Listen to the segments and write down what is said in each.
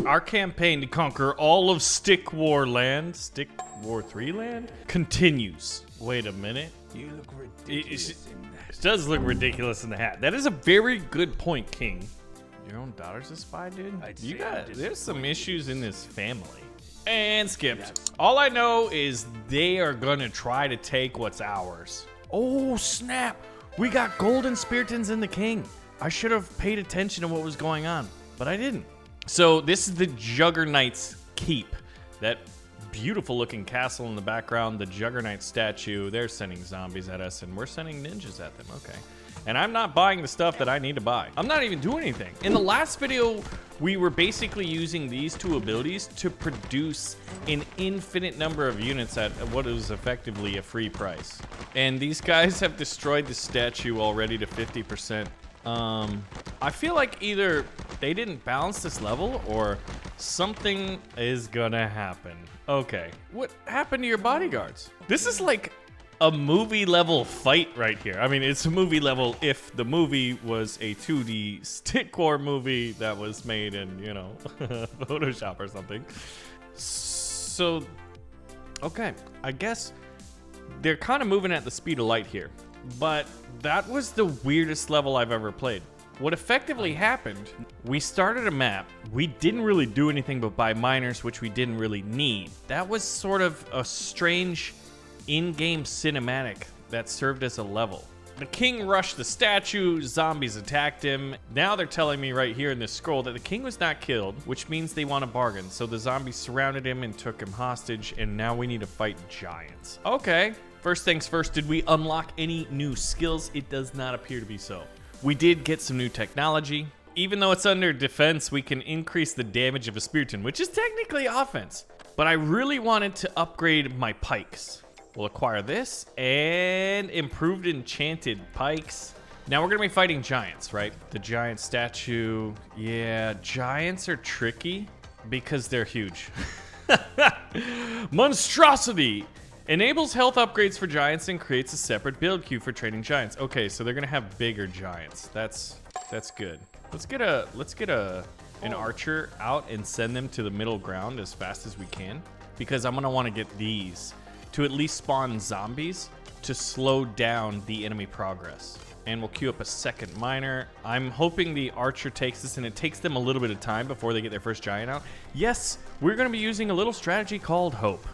Our campaign to conquer all of Stick War land, Stick War 3 land, continues. Wait a minute. You look ridiculous in that. It does look ridiculous in the hat. That is a very good point, King. Your own daughter's a spy, dude? There's some issues in this family. And skipped. All I know is they are gonna try to take what's ours. Oh, snap. We got golden Spiritons in the King. I should have paid attention to what was going on, but I didn't. So this is the Juggernight's Keep. That beautiful looking castle in the background, the Juggernaut statue. They're sending zombies at us and we're sending ninjas at them, okay. And I'm not buying the stuff that I need to buy. I'm not even doing anything. In the last video, we were basically using these two abilities to produce an infinite number of units at what is effectively a free price. And these guys have destroyed the statue already to 50%. I feel like either they didn't balance this level or something is gonna happen. Okay, what happened to your bodyguards? This is like a movie level fight right here. I mean, it's a movie level if the movie was a 2D stick core movie that was made in, you know, Photoshop or something. So, okay, I guess they're kind of moving at the speed of light here, but that was the weirdest level I've ever played. What effectively happened, we started a map. We didn't really do anything but buy miners, which we didn't really need. That was sort of a strange in-game cinematic that served as a level. The king rushed the statue, zombies attacked him. Now they're telling me right here in this scroll that the king was not killed, which means they want a bargain. So the zombies surrounded him and took him hostage, and now we need to fight giants. Okay, first things first, did we unlock any new skills? It does not appear to be so. We did get some new technology. Even though it's under defense, we can increase the damage of a Spiriton, which is technically offense. But I really wanted to upgrade my pikes. We'll acquire this and improved enchanted pikes. Now we're gonna be fighting giants, right? The giant statue. Yeah, giants are tricky because they're huge. Monstrosity enables health upgrades for giants and creates a separate build queue for training giants. Okay, so they're gonna have bigger giants. That's good. Let's get an archer out and send them to the middle ground as fast as we can, because I'm gonna want to get these to at least spawn zombies to slow down the enemy progress. And we'll queue up a second miner. I'm hoping the archer takes this, and it takes them a little bit of time before they get their first giant out. Yes, we're gonna be using a little strategy called Hope.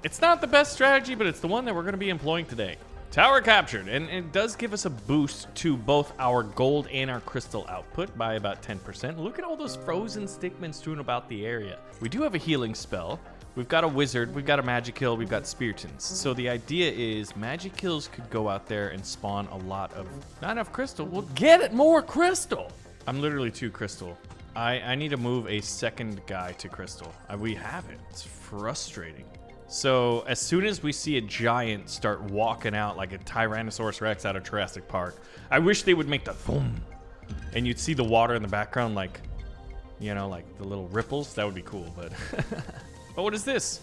It's not the best strategy, but it's the one that we're gonna be employing today. Tower captured, and it does give us a boost to both our gold and our crystal output by about 10%. Look at all those frozen stickmen strewn about the area. We do have a healing spell. We've got a wizard, we've got a magic kill, we've got Spiritons. So the idea is magic kills could go out there and spawn a lot of, not enough crystal, we'll get it more crystal. I'm literally 2 crystal. I need to move a second guy to crystal. We have it, it's frustrating. So as soon as we see a giant start walking out like a Tyrannosaurus Rex out of Jurassic Park, I wish they would make the boom. And you'd see the water in the background like, you know, like the little ripples. That would be cool, but... Oh, what is this?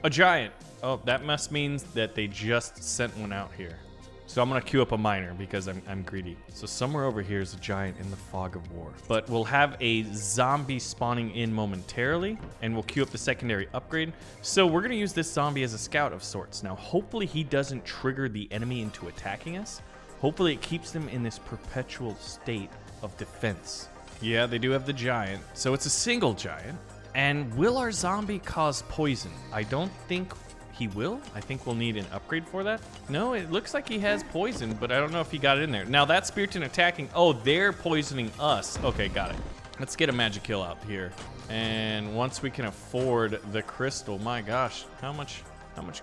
A giant. Oh, that must mean that they just sent one out here. So I'm gonna queue up a miner because I'm greedy. So somewhere over here is a giant in the fog of war. But we'll have a zombie spawning in momentarily, and we'll queue up the secondary upgrade. So we're gonna use this zombie as a scout of sorts. Now, hopefully he doesn't trigger the enemy into attacking us. Hopefully it keeps them in this perpetual state of defense. Yeah, they do have the giant. So it's a single giant. And will our zombie cause poison? I don't think he will. I think we'll need an upgrade for that. No, it looks like he has poison, but I don't know if he got it in there. Now that Spiriton attacking, oh, they're poisoning us. Okay, got it. Let's get a magic kill out here. And once we can afford the crystal, my gosh, how much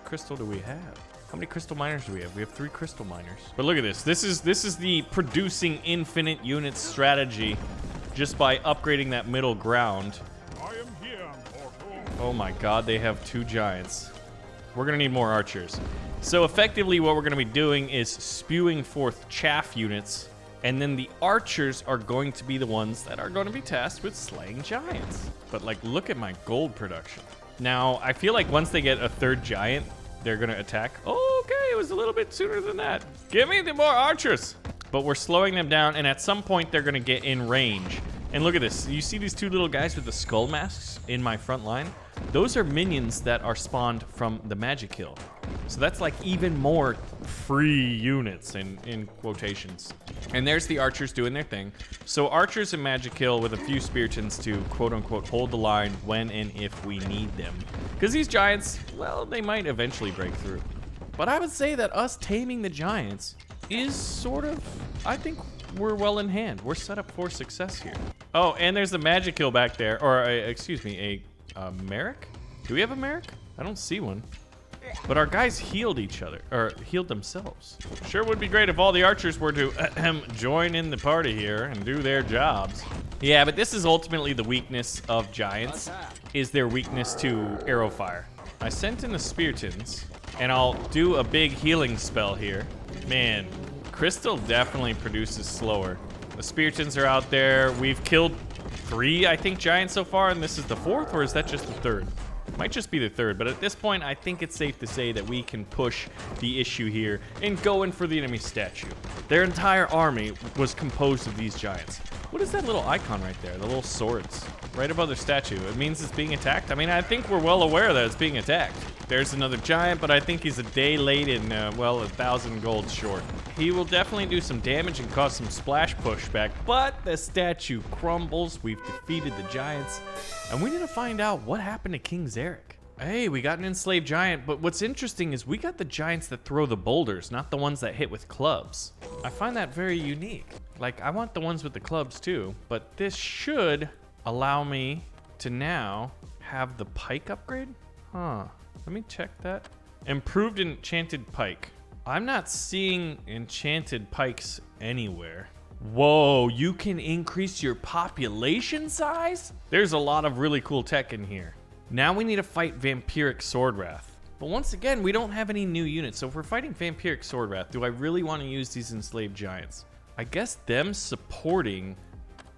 crystal do we have? How many crystal miners do we have? We have 3 crystal miners. But look at this. This is the producing infinite units strategy just by upgrading that middle ground. Oh my god, they have 2 giants. We're gonna need more archers. So effectively what we're gonna be doing is spewing forth chaff units, and then the archers are going to be the ones that are gonna be tasked with slaying giants. But like, look at my gold production. Now, I feel like once they get a 3rd giant, they're gonna attack. Oh, okay, it was a little bit sooner than that. Give me the more archers. But we're slowing them down, and at some point they're gonna get in range. And look at this. You see these two little guys with the skull masks in my front line? Those are minions that are spawned from the magic kill. So that's like even more free units in quotations. And there's the archers doing their thing. So archers and magic kill with a few speartons to quote unquote hold the line when and if we need them. Because these giants, well, they might eventually break through. But I would say that us taming the giants is sort of, I think we're well in hand. We're set up for success here. Oh, and there's the magic kill back there, or excuse me, a Merrick? Do we have a Merrick? I don't see one. But our guys healed each other, or healed themselves. Sure would be great if all the archers were to join in the party here and do their jobs. Yeah, but this is ultimately the weakness of giants, is their weakness to arrow fire. I sent in the speartons, and I'll do a big healing spell here. Man, Crystal definitely produces slower. The speartons are out there. We've killed 3, I think, giants so far, and this is the 4th, or is that just the 3rd? Might just be the 3rd, but at this point, I think it's safe to say that we can push the issue here and go in for the enemy statue. Their entire army was composed of these giants. What is that little icon right there? The little swords right above their statue. It means it's being attacked. I mean, I think we're well aware that it's being attacked. There's another giant, but I think he's a day late and, well, 1,000 gold short. He will definitely do some damage and cause some splash pushback, but the statue crumbles. We've defeated the giants, and we need to find out what happened to King Zarek. Hey, we got an enslaved giant, but what's interesting is we got the giants that throw the boulders, not the ones that hit with clubs. I find that very unique. Like, I want the ones with the clubs too, but this should allow me to now have the pike upgrade? Huh. Let me check that. Improved enchanted pike. I'm not seeing enchanted pikes anywhere. Whoa, you can increase your population size? There's a lot of really cool tech in here. Now we need to fight Vampiric Swordwrath. But once again, we don't have any new units. So if we're fighting Vampiric Swordwrath, do I really want to use these enslaved giants? I guess them supporting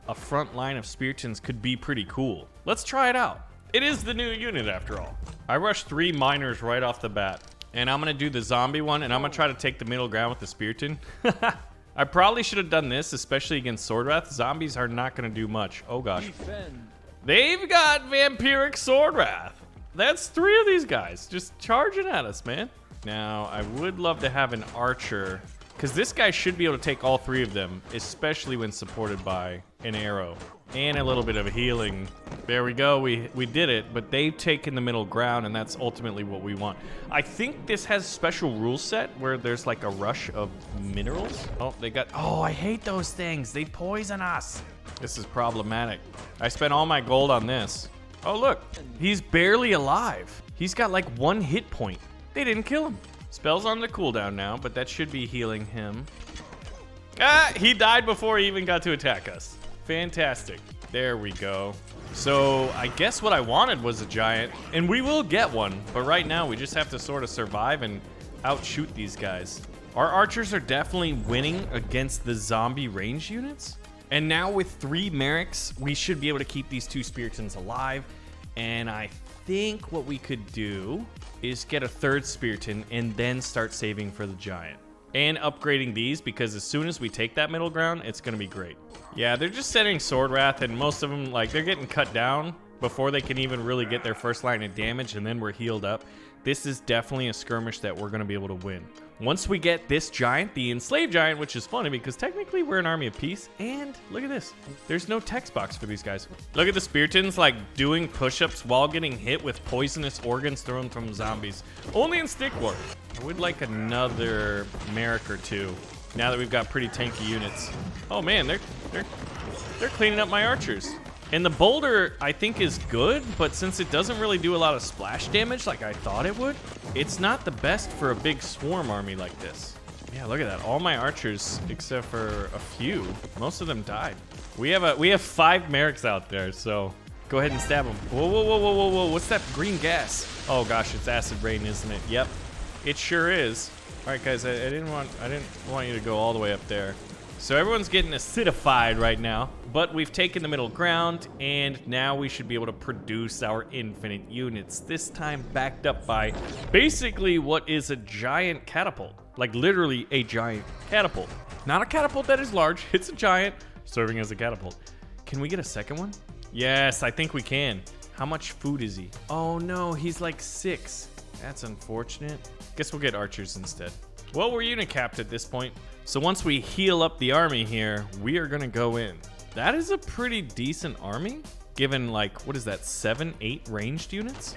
a front line of speartons could be pretty cool. Let's try it out. It is the new unit after all. I rushed 3 miners right off the bat. And I'm gonna do the zombie one, and I'm gonna try to take the middle ground with the spearton. I probably should have done this, especially against Swordwrath. Zombies are not gonna do much. Oh gosh. They've got Vampiric Swordwrath. That's 3 of these guys just charging at us, man. Now, I would love to have an archer, because this guy should be able to take all 3 of them, especially when supported by an arrow and a little bit of healing. There we go, we did it, but they've taken the middle ground, and that's ultimately what we want. I think this has special rule set where there's like a rush of minerals. Oh, they got, oh, I hate those things. They poison us. This is problematic. I spent all my gold on this. Oh, look, he's barely alive. He's got like 1 hit point. They didn't kill him. Spell's on the cooldown now, but that should be healing him. Ah, he died before he even got to attack us. Fantastic. There we go. So I guess what I wanted was a giant, and we will get one, but right now we just have to sort of survive and outshoot these guys. Our archers are definitely winning against the zombie range units. And now with 3 Merricks, we should be able to keep these 2 speartons alive. And I think what we could do is get a 3rd spearton and then start saving for the giant. And upgrading these, because as soon as we take that middle ground, it's gonna be great. Yeah, they're just setting Swordwrath, and most of them, like, they're getting cut down before they can even really get their first line of damage, and then we're healed up. This is definitely a skirmish that we're gonna be able to win. Once we get this giant, the enslaved giant, which is funny because technically we're an army of peace, and look at this. There's no text box for these guys. Look at the speartons, like, doing push-ups while getting hit with poisonous organs thrown from zombies. Only in Stick War. I would like another Merrick or 2, now that we've got pretty tanky units. Oh man, they're cleaning up my archers. And the boulder, I think, is good, but since it doesn't really do a lot of splash damage like I thought it would, it's not the best for a big swarm army like this. Yeah, look at that. All my archers, except for a few, most of them died. We have 5 Merricks out there, so go ahead and stab them. Whoa, whoa, whoa, whoa, whoa, whoa. What's that green gas? Oh gosh, it's acid rain, isn't it? Yep, it sure is. All right, guys, I didn't want you to go all the way up there. So everyone's getting acidified right now, but we've taken the middle ground, and now we should be able to produce our infinite units, this time backed up by basically what is a giant catapult. Like literally a giant catapult. Not a catapult that is large, it's a giant serving as a catapult. Can we get a second one? Yes, I think we can. How much food is he? Oh no, he's like 6. That's unfortunate. Guess we'll get archers instead. Well, we're unit capped at this point. So once we heal up the army here, we are gonna go in. That is a pretty decent army, given like, what is that, 7, 8 ranged units?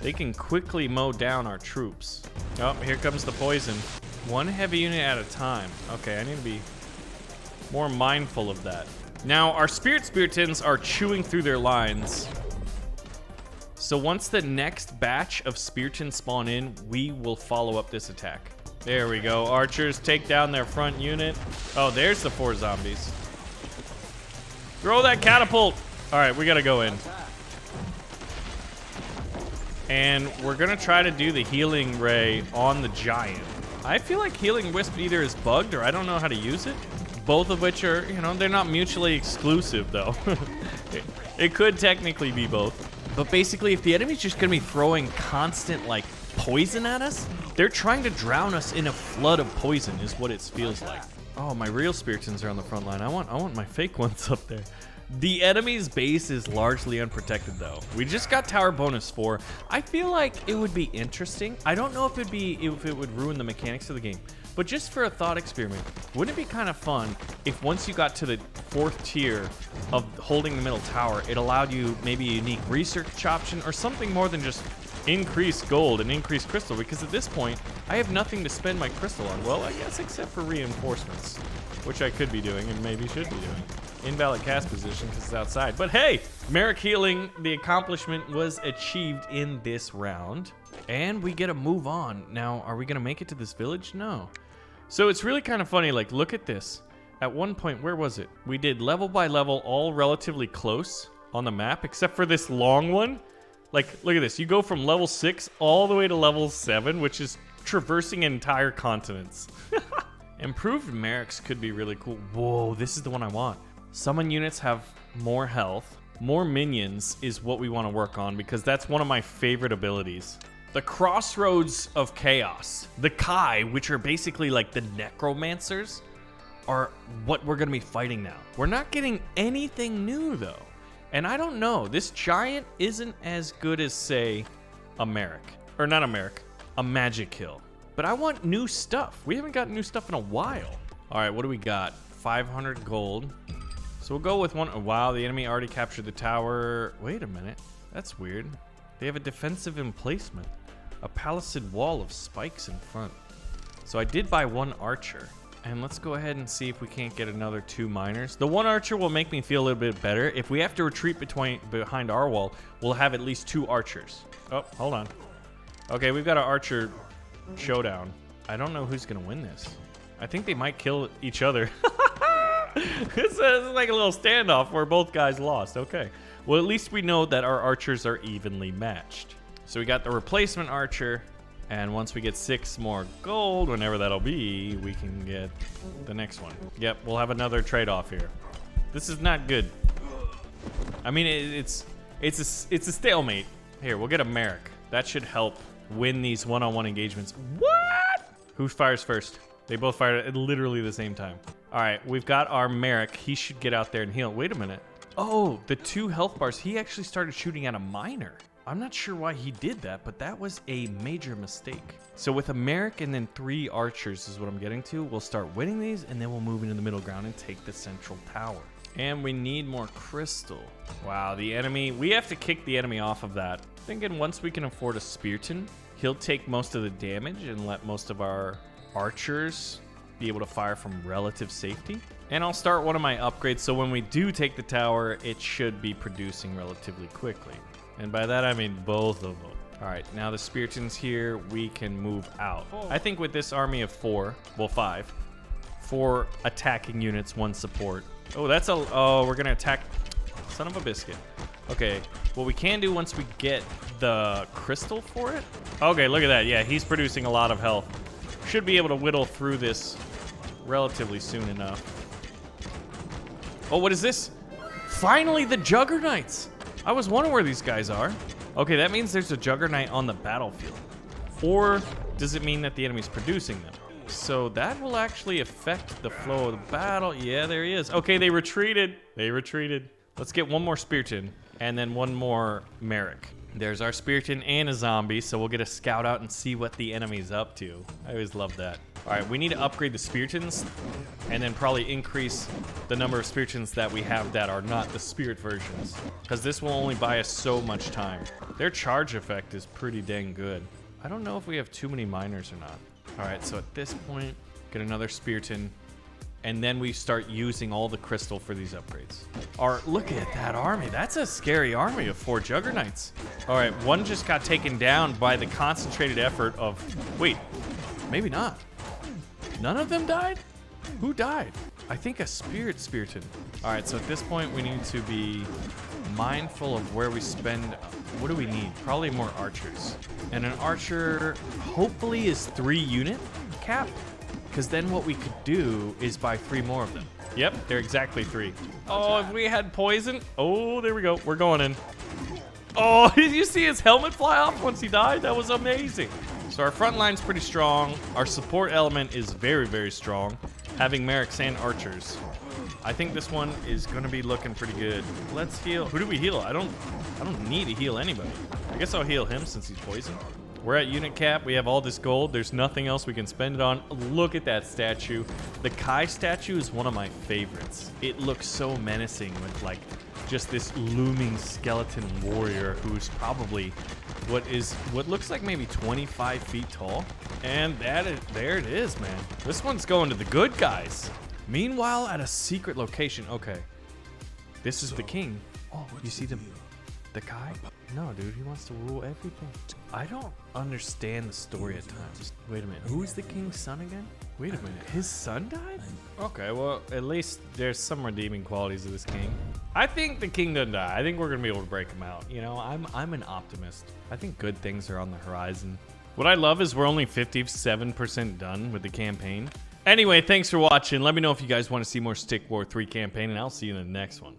They can quickly mow down our troops. Oh, here comes the poison. 1 heavy unit at a time. Okay, I need to be more mindful of that. Now, our Spiritans are chewing through their lines. So once the next batch of Spiritans spawn in, we will follow up this attack. There we go. Archers take down their front unit. Oh, there's the 4 zombies. Throw that catapult. All right, we gotta go in. And we're gonna try to do the healing ray on the giant. I feel like healing wisp either is bugged or I don't know how to use it. Both of which are, you know, they're not mutually exclusive though. It could technically be both. But basically, if the enemy's just gonna be throwing constant like poison at us, they're trying to drown us in a flood of poison is what it feels like. Oh, my real Spiritans are on the front line. I want my fake ones up there. The enemy's base is largely unprotected though. We just got tower bonus 4. I feel like it would be interesting. I don't know if it would ruin the mechanics of the game, but just for a thought experiment, wouldn't it be kind of fun if once you got to the 4th tier of holding the middle tower, it allowed you maybe a unique research option or something more than just increased gold and increased crystal? Because at this point, I have nothing to spend my crystal on. Well, I guess except for reinforcements, which I could be doing and maybe should be doing. Invalid cast position because it's outside. But hey, Merrick healing, the accomplishment was achieved in this round. And we get to move on. Now, are we going to make it to this village? No. So it's really kind of funny. Like, look at this. At one point, where was it? We did level by level, all relatively close on the map, except for this long one. Like, look at this. You go from level 6 all the way to level 7, which is traversing entire continents. Improved Merrics could be really cool. Whoa, this is the one I want. Summon units have more health. More minions is what we want to work on because that's one of my favorite abilities. The Crossroads of Chaos. The Kai, which are basically like the necromancers, are what we're going to be fighting now. We're not getting anything new though. And I don't know, this giant isn't as good as, say, a Merrick. Or not a Merrick, a Magic Kill. But I want new stuff. We haven't got new stuff in a while. All right, what do we got? 500 gold. So we'll go with one. Oh, wow, the enemy already captured the tower. Wait a minute. That's weird. They have a defensive emplacement. A palisade wall of spikes in front. So I did buy 1 archer. And let's go ahead and see if we can't get another 2 miners. The 1 archer will make me feel a little bit better. If we have to retreat behind our wall, we'll have at least 2 archers. Oh, hold on. Okay, we've got an archer showdown. I don't know who's going to win this. I think they might kill each other. It's like a little standoff where both guys lost. Okay. Well, at least we know that our archers are evenly matched. So we got the replacement archer. And once we get 6 more gold, whenever that'll be, we can get the next one. Yep, we'll have another trade-off here. This is not good. I mean, it's a stalemate. Here, we'll get a Merrick. That should help win these one-on-one engagements. What? Who fires first? They both fired at literally the same time. All right, we've got our Merrick. He should get out there and heal. Wait a minute. Oh, the 2 health bars. He actually started shooting at a miner. I'm not sure why he did that, but that was a major mistake. So with a Merrick and then 3 archers is what I'm getting to. We'll start winning these, and then we'll move into the middle ground and take the central tower. And we need more crystal. Wow, the enemy. We have to kick the enemy off of that. Thinking once we can afford a Spearton, he'll take most of the damage and let most of our archers be able to fire from relative safety. And I'll start one of my upgrades, so when we do take the tower, it should be producing relatively quickly. And by that, I mean both of them. All right, now the Speartons here, we can move out. I think with this army of 4, well 5, 4 attacking units, 1 support. Oh, we're gonna attack, son of a biscuit. Okay, what we can do once we get the crystal for it. Okay, look at that. Yeah, he's producing a lot of health. Should be able to whittle through this relatively soon enough. Oh, what is this? Finally, the Juggernauts. I was wondering where these guys are. Okay, that means there's a Juggernaut on the battlefield. Or does it mean that the enemy's producing them? So that will actually affect the flow of the battle. Yeah, there he is. Okay, they retreated. They retreated. Let's get one more Spearton and then one more Merrick. There's our Spearton and a zombie, so we'll get a scout out and see what the enemy's up to. I always love that. All right, we need to upgrade the Speartons and then probably increase the number of Speartons that we have that are not the Spirit versions, because this will only buy us so much time. Their charge effect is pretty dang good. I don't know if we have too many miners or not. All right, so at this point, get another Spearton, and then we start using all the crystal for these upgrades. Look at that army. That's a scary army of 4 Juggernauts. All right, one just got taken down by the concentrated effort of... Wait, maybe not. None of them died? Who died? I think a Spearton. All right, so at this point, we need to be mindful of where we spend... What do we need? Probably more archers. And an archer, hopefully, is 3 unit cap. Because then what we could do is buy 3 more of them. Yep, they're exactly 3. Oh, if we had poison. Oh, there we go. We're going in. Oh, did you see his helmet fly off once he died? That was amazing. So our front line's pretty strong. Our support element is very, very strong. Having Merricks and archers. I think this one is going to be looking pretty good. Let's heal. Who do we heal? I don't need to heal anybody. I guess I'll heal him since he's poisoned. We're at unit cap. We have all this gold. There's nothing else we can spend it on. Look at that statue. The Kai statue is one of my favorites. It looks so menacing with like just this looming skeleton warrior who's probably what looks like maybe 25 feet tall. And there it is, man. This one's going to the good guys. Meanwhile, at a secret location. Okay. This is the king. Oh, you see them? The Kai? No, dude, he wants to rule everything. I don't understand the story at times. Wait a minute, who is the king's son again? Wait a minute, his son died? Okay, well, at least there's some redeeming qualities of this king. I think the king doesn't die. I think we're gonna be able to break him out. You know, I'm an optimist. I think good things are on the horizon. What I love is we're only 57% done with the campaign. Anyway, thanks for watching. Let me know if you guys want to see more Stick War 3 campaign, and I'll see you in the next one.